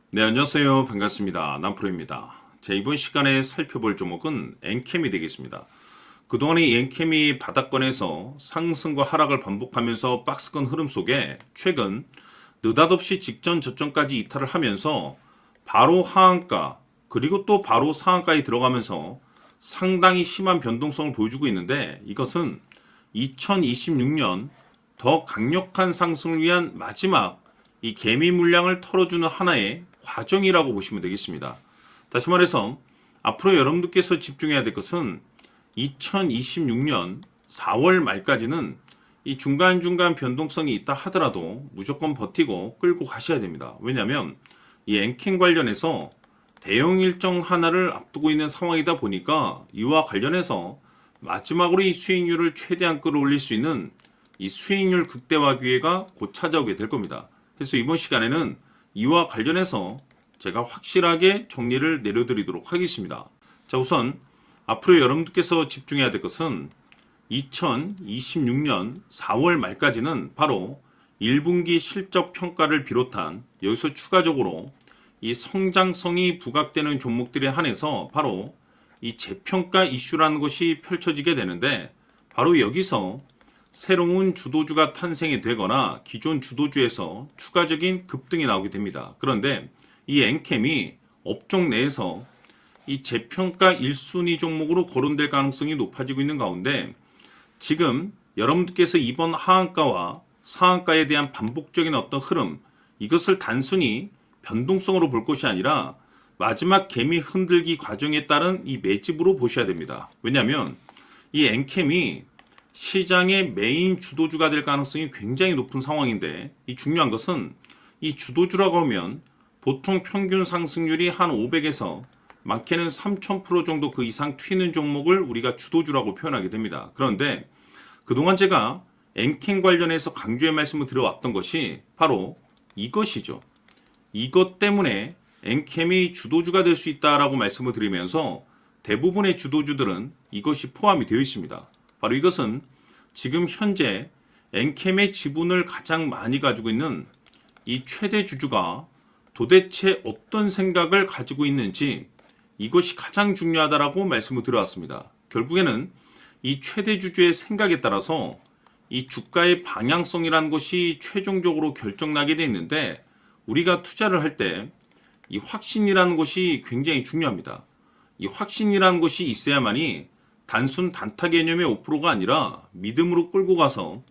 네, 안녕하세요. 반갑습니다. 남프로입니다. 자, 이번 시간에 살펴볼 종목은 엔캠이 되겠습니다. 그동안에 이 엔캠이 바닥권에서 상승과 하락을 반복하면서 박스권 흐름 속에 최근 느닷없이 직전 저점까지 이탈을 하면서 바로 하한가 그리고 또 바로 상한가에 들어가면서 상당히 심한 변동성을 보여주고 있는데, 이것은 2026년 더 강력한 상승을 위한 마지막 이 개미 물량을 털어주는 하나의 과정이라고 보시면 되겠습니다. 다시 말해서 앞으로 여러분들께서 집중해야 될 것은 2026년 4월 말까지는 이 중간중간 변동성이 있다 하더라도 무조건 버티고 끌고 가셔야 됩니다. 왜냐하면 이 엔캠 관련해서 대형 일정 하나를 앞두고 있는 상황이다 보니까 이와 관련해서 마지막으로 이 수익률을 최대한 끌어올릴 수 있는 이 수익률 극대화 기회가 곧 찾아오게 될 겁니다. 그래서 이번 시간에는 이와 관련해서 제가 확실하게 정리를 내려드리도록 하겠습니다. 자, 우선 앞으로 여러분들께서 집중해야 될 것은 2026년 4월 말까지는 바로 1분기 실적 평가를 비롯한 여기서 추가적으로 이 성장성이 부각되는 종목들에 한해서 바로 이 재평가 이슈라는 것이 펼쳐지게 되는데, 바로 여기서 새로운 주도주가 탄생이 되거나 기존 주도주에서 추가적인 급등이 나오게 됩니다. 그런데 이 엔캠이 업종 내에서 이 재평가 1순위 종목으로 거론될 가능성이 높아지고 있는 가운데, 지금 여러분들께서 이번 하한가와 상한가에 대한 반복적인 어떤 흐름, 이것을 단순히 변동성으로 볼 것이 아니라 마지막 개미 흔들기 과정에 따른 이 매집으로 보셔야 됩니다. 왜냐하면 이 엔캠이 시장의 메인 주도주가 될 가능성이 굉장히 높은 상황인데, 이 중요한 것은 이 주도주라고 하면 보통 평균 상승률이 한 500에서 많게는 3000% 정도 그 이상 튀는 종목을 우리가 주도주라고 표현하게 됩니다. 그런데 그동안 제가 엔캠 관련해서 강조의 말씀을 드려왔던 것이 바로 이것이죠. 이것 때문에 엔캠이 주도주가 될 수 있다라고 말씀을 드리면서 대부분의 주도주들은 이것이 포함이 되어 있습니다. 바로 이것은 지금 현재 엔캠의 지분을 가장 많이 가지고 있는 이 최대 주주가 도대체 어떤 생각을 가지고 있는지, 이것이 가장 중요하다라고 말씀을 드려왔습니다. 결국에는 이 최대 주주의 생각에 따라서 이 주가의 방향성이라는 것이 최종적으로 결정나게 돼 있는데, 우리가 투자를 할 때 이 확신이라는 것이 굉장히 중요합니다. 이 확신이라는 것이 있어야만이 단순 단타 개념의 5%가 아니라 믿음으로 끌고 가서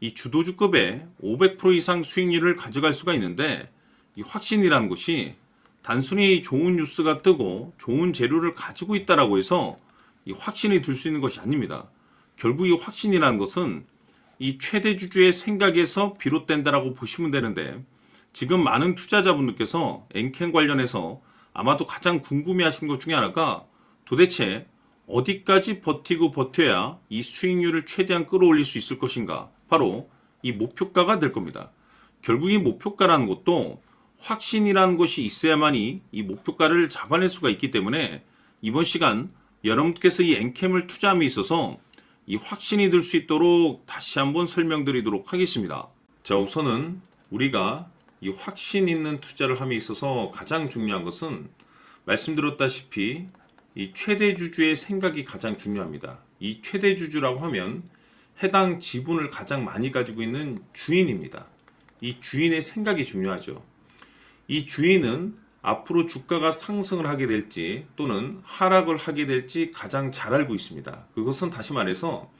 이 주도주급의 500% 이상 수익률을 가져갈 수가 있는데, 이 확신이라는 것이 단순히 좋은 뉴스가 뜨고 좋은 재료를 가지고 있다라고 해서 이 확신이 들 수 있는 것이 아닙니다. 결국 이 확신이라는 것은 이 최대 주주의 생각에서 비롯된다라고 보시면 되는데, 지금 많은 투자자분들께서 엔캠 관련해서 아마도 가장 궁금해하시는 것 중에 하나가 도대체 어디까지 버티고 버텨야 이 수익률을 최대한 끌어올릴 수 있을 것인가, 바로 이 목표가가 될 겁니다. 결국 이 목표가라는 것도 확신이라는 것이 있어야만이 이 목표가를 잡아낼 수가 있기 때문에 이번 시간 여러분께서 이 엔캠을 투자함에 있어서 이 확신이 들 수 있도록 다시 한번 설명드리도록 하겠습니다. 자, 우선은 우리가 이 확신 있는 투자를 함에 있어서 가장 중요한 것은 말씀드렸다시피 이 최대 주주의 생각이 가장 중요합니다. 이 최대 주주라고 하면 해당 지분을 가장 많이 가지고 있는 주인입니다. 이 주인의 생각이 중요하죠. 이 주인은 앞으로 주가가 상승을 하게 될지 또는 하락을 하게 될지 가장 잘 알고 있습니다. 그것은 다시 말해서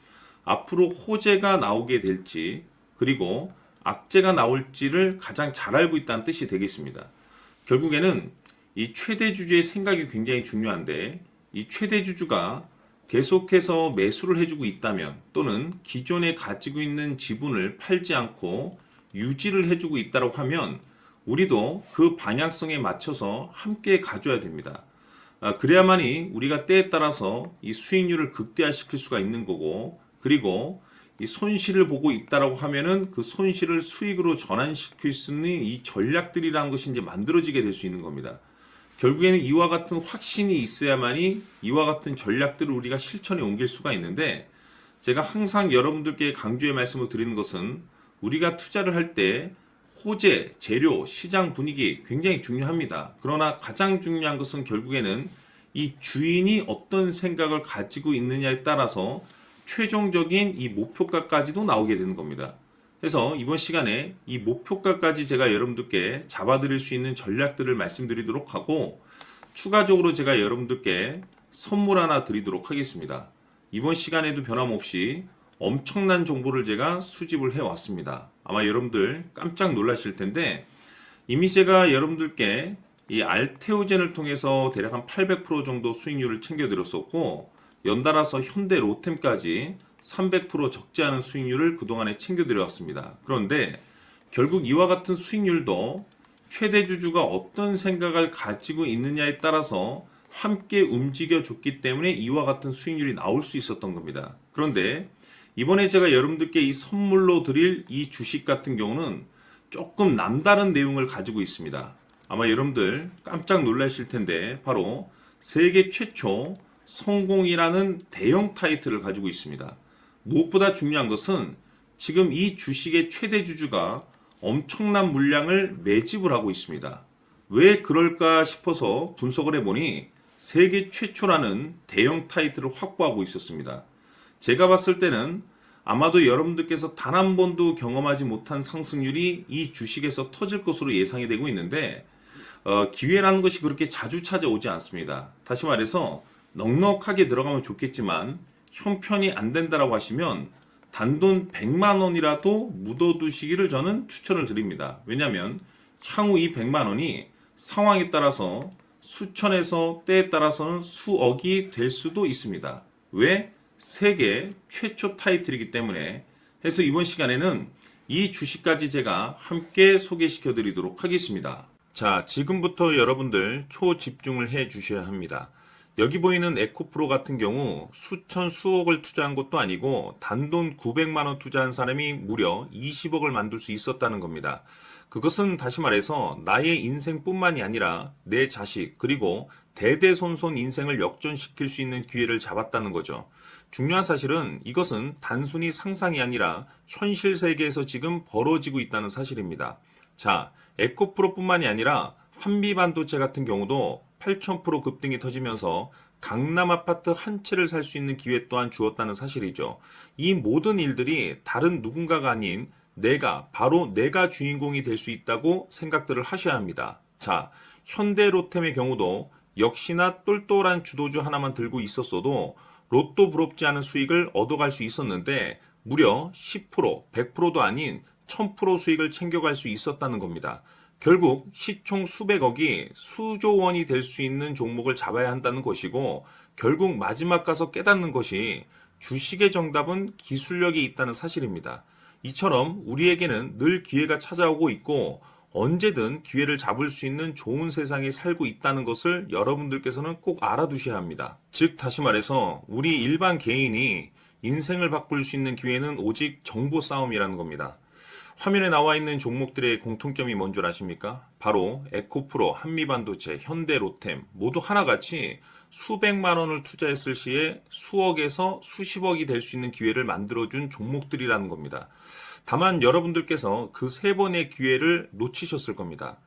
앞으로 호재가 나오게 될지 그리고 악재가 나올지를 가장 잘 알고 있다는 뜻이 되겠습니다. 결국에는 이 최대 주주의 생각이 굉장히 중요한데, 이 최대 주주가 계속해서 매수를 해주고 있다면 또는 기존에 가지고 있는 지분을 팔지 않고 유지를 해주고 있다고 하면 우리도 그 방향성에 맞춰서 함께 가져야 됩니다. 그래야만이 우리가 때에 따라서 이 수익률을 극대화시킬 수가 있는 거고, 그리고 이 손실을 보고 있다라고 하면은 그 손실을 수익으로 전환시킬 수 있는 이 전략들이라는 것이 이제 만들어지게 될 수 있는 겁니다. 결국에는 이와 같은 확신이 있어야만이 이와 같은 전략들을 우리가 실천에 옮길 수가 있는데, 제가 항상 여러분들께 강조의 말씀을 드리는 것은 우리가 투자를 할 때 소재, 재료, 시장 분위기 굉장히 중요합니다. 그러나 가장 중요한 것은 결국에는 이 주인이 어떤 생각을 가지고 있느냐에 따라서 최종적인 이 목표가까지도 나오게 되는 겁니다. 그래서 이번 시간에 이 목표가까지 제가 여러분들께 잡아드릴 수 있는 전략들을 말씀드리도록 하고, 추가적으로 제가 여러분들께 선물 하나 드리도록 하겠습니다. 이번 시간에도 변함없이 엄청난 정보를 제가 수집을 해왔습니다. 아마 여러분들 깜짝 놀라실 텐데, 이미 제가 여러분들께 이 알테오젠을 통해서 대략 한 800% 정도 수익률을 챙겨드렸었고, 연달아서 현대 로템까지 300% 적지 않은 수익률을 그동안에 챙겨드려왔습니다. 그런데 결국 이와 같은 수익률도 최대 주주가 어떤 생각을 가지고 있느냐에 따라서 함께 움직여줬기 때문에 이와 같은 수익률이 나올 수 있었던 겁니다. 그런데 이번에 제가 여러분들께 이 선물로 드릴 이 주식 같은 경우는 조금 남다른 내용을 가지고 있습니다. 아마 여러분들 깜짝 놀라실 텐데, 바로 세계 최초 성공이라는 대형 타이틀을 가지고 있습니다. 무엇보다 중요한 것은 지금 이 주식의 최대 주주가 엄청난 물량을 매집을 하고 있습니다. 왜 그럴까 싶어서 분석을 해보니 세계 최초라는 대형 타이틀을 확보하고 있었습니다. 제가 봤을 때는 아마도 여러분들께서 단 한 번도 경험하지 못한 상승률이 이 주식에서 터질 것으로 예상이 되고 있는데, 기회라는 것이 그렇게 자주 찾아오지 않습니다. 다시 말해서 넉넉하게 들어가면 좋겠지만 형편이 안 된다라고 하시면 단돈 100만 원이라도 묻어두시기를 저는 추천을 드립니다. 왜냐하면 향후 이 100만 원이 상황에 따라서 수천에서 때에 따라서는 수억이 될 수도 있습니다. 왜? 세계 최초 타이틀이기 때문에. 해서 이번 시간에는 이 주식까지 제가 함께 소개시켜 드리도록 하겠습니다. 자, 지금부터 여러분들 초집중을 해 주셔야 합니다. 여기 보이는 에코프로 같은 경우 수천 수억을 투자한 것도 아니고 단돈 900만 원 투자한 사람이 무려 20억을 만들 수 있었다는 겁니다. 그것은 다시 말해서 나의 인생뿐만이 아니라 내 자식 그리고 대대손손 인생을 역전시킬 수 있는 기회를 잡았다는 거죠. 중요한 사실은 이것은 단순히 상상이 아니라 현실 세계에서 지금 벌어지고 있다는 사실입니다. 자, 에코프로뿐만이 아니라 한미반도체 같은 경우도 8,000% 급등이 터지면서 강남 아파트 한 채를 살 수 있는 기회 또한 주었다는 사실이죠. 이 모든 일들이 다른 누군가가 아닌 바로 내가 주인공이 될 수 있다고 생각들을 하셔야 합니다. 자, 현대로템의 경우도 역시나 똘똘한 주도주 하나만 들고 있었어도 로또 부럽지 않은 수익을 얻어갈 수 있었는데 무려 10%, 100%도 아닌 1000% 수익을 챙겨갈 수 있었다는 겁니다. 결국 시총 수백억이 수조 원이 될 수 있는 종목을 잡아야 한다는 것이고, 결국 마지막 가서 깨닫는 것이 주식의 정답은 기술력이 있다는 사실입니다. 이처럼 우리에게는 늘 기회가 찾아오고 있고 언제든 기회를 잡을 수 있는 좋은 세상에 살고 있다는 것을 여러분들께서는 꼭 알아두셔야 합니다. 즉 다시 말해서 우리 일반 개인이 인생을 바꿀 수 있는 기회는 오직 정보 싸움이라는 겁니다. 화면에 나와 있는 종목들의 공통점이 뭔 줄 아십니까? 바로 에코프로, 한미반도체, 현대로템 모두 하나같이 수백만 원을 투자했을 시에 수억에서 수십억이 될 수 있는 기회를 만들어준 종목들이라는 겁니다. 다만 여러분들께서 그 세 번의 기회를 놓치셨을 겁니다.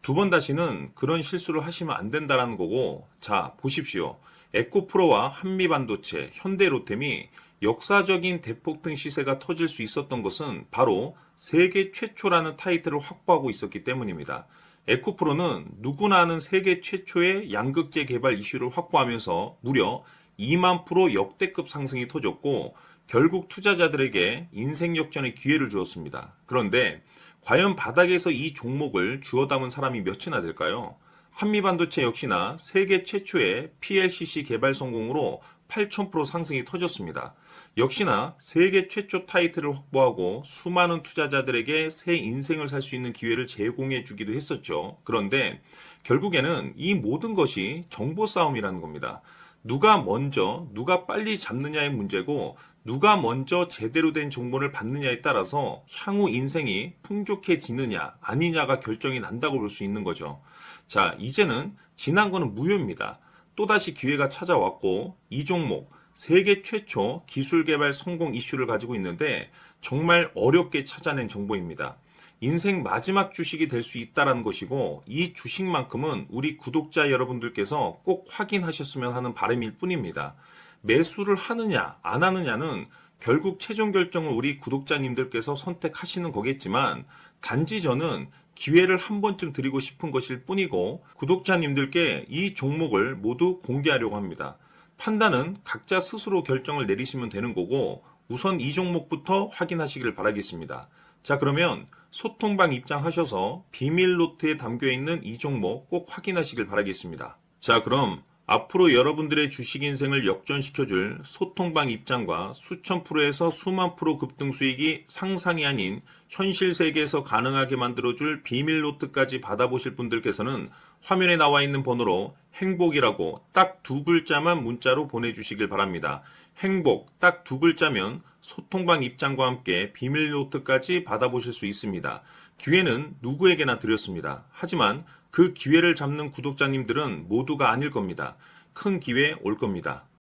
두 번 다시는 그런 실수를 하시면 안 된다는 거고, 자 보십시오. 에코프로와 한미반도체, 현대로템이 역사적인 대폭등 시세가 터질 수 있었던 것은 바로 세계 최초라는 타이틀을 확보하고 있었기 때문입니다. 에코프로는 누구나 아는 세계 최초의 양극재 개발 이슈를 확보하면서 무려 2만 프로 역대급 상승이 터졌고 결국 투자자들에게 인생 역전의 기회를 주었습니다. 그런데 과연 바닥에서 이 종목을 주워 담은 사람이 몇이나 될까요? 한미반도체 역시나 세계 최초의 PLCC 개발 성공으로 8,000% 상승이 터졌습니다. 역시나 세계 최초 타이틀을 확보하고 수많은 투자자들에게 새 인생을 살 수 있는 기회를 제공해 주기도 했었죠. 그런데 결국에는 이 모든 것이 정보 싸움이라는 겁니다. 누가 먼저, 누가 빨리 잡느냐의 문제고 누가 먼저 제대로 된 정보를 받느냐에 따라서 향후 인생이 풍족해지느냐 아니냐가 결정이 난다고 볼 수 있는 거죠. 자, 이제는 지난 거는 무효입니다. 또다시 기회가 찾아왔고 이 종목 세계 최초 기술 개발 성공 이슈를 가지고 있는데 정말 어렵게 찾아낸 정보입니다. 인생 마지막 주식이 될 수 있다라는 것이고 이 주식만큼은 우리 구독자 여러분들께서 꼭 확인하셨으면 하는 바람일 뿐입니다. 매수를 하느냐 안 하느냐는 결국 최종 결정을 우리 구독자님들께서 선택하시는 거겠지만 단지 저는 기회를 한 번쯤 드리고 싶은 것일 뿐이고 구독자님들께 이 종목을 모두 공개하려고 합니다. 판단은 각자 스스로 결정을 내리시면 되는 거고 우선 이 종목부터 확인하시길 바라겠습니다. 자, 그러면 소통방 입장하셔서 비밀 노트에 담겨 있는 이 종목 꼭 확인하시길 바라겠습니다. 자, 그럼 앞으로 여러분들의 주식 인생을 역전시켜줄 소통방 입장과 수천 프로에서 수만 프로 급등 수익이 상상이 아닌 현실 세계에서 가능하게 만들어줄 비밀 노트까지 받아보실 분들께서는 화면에 나와 있는 번호로 행복이라고 딱 두 글자만 문자로 보내주시길 바랍니다. 행복 딱 두 글자면 소통방 입장과 함께 비밀 노트까지 받아보실 수 있습니다. 기회는 누구에게나 드렸습니다. 하지만 그 기회를 잡는 구독자님들은 모두가 아닐 겁니다. 큰 기회 올 겁니다.